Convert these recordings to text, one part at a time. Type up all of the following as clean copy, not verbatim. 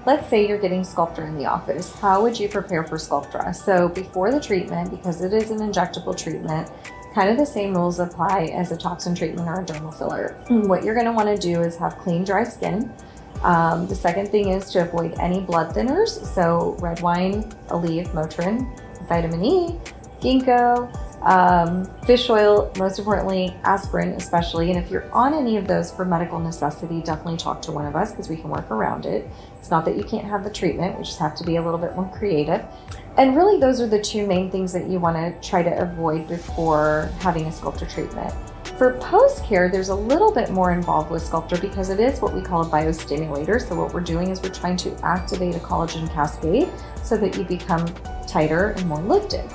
let's say you're getting Sculptra in the office. How would you prepare for Sculptra? So before the treatment, because it is an injectable treatment, kind of the same rules apply as a toxin treatment or a dermal filler. What you're going to want to do is have clean, dry skin. The second thing is to avoid any blood thinners. So red wine, Aleve, Motrin, vitamin E, ginkgo, fish oil, most importantly, aspirin especially. And if you're on any of those for medical necessity, definitely talk to one of us because we can work around it. It's not that you can't have the treatment, we just have to be a little bit more creative. And really those are the two main things that you want to try to avoid before having a Sculptra treatment. For post-care, there's a little bit more involved with Sculptra because it is what we call a biostimulator. So what we're doing is we're trying to activate a collagen cascade so that you become tighter and more lifted.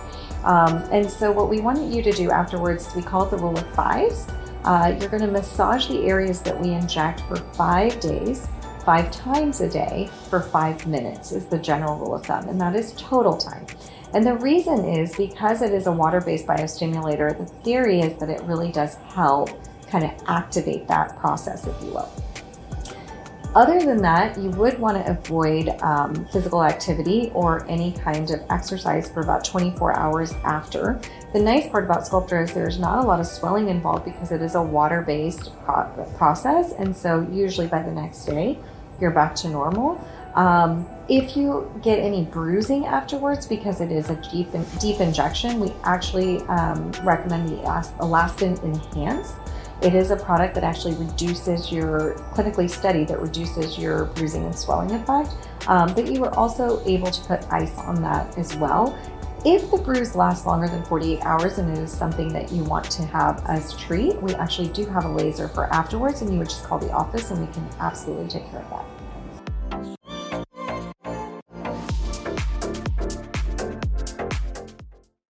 And so what we want you to do afterwards, we call it the rule of fives. You're going to massage the areas that we inject for 5 days, 5 times a day for 5 minutes is the general rule of thumb, and that is total time. And the reason is because it is a water-based biostimulator, the theory is that it really does help kind of activate that process, if you will. Other than that, you would want to avoid physical activity or any kind of exercise for about 24 hours after. The nice part about Sculptra is there's not a lot of swelling involved because it is a water-based process, and so usually by the next day, you're back to normal. If you get any bruising afterwards, because it is a deep injection, we actually recommend the Elastin Enhance. It is a product that actually reduces clinically studied that reduces your bruising and swelling effect, but you are also able to put ice on that as well. If the bruise lasts longer than 48 hours and it is something that you want to have as treat, we actually do have a laser for afterwards, and you would just call the office and we can absolutely take care of that.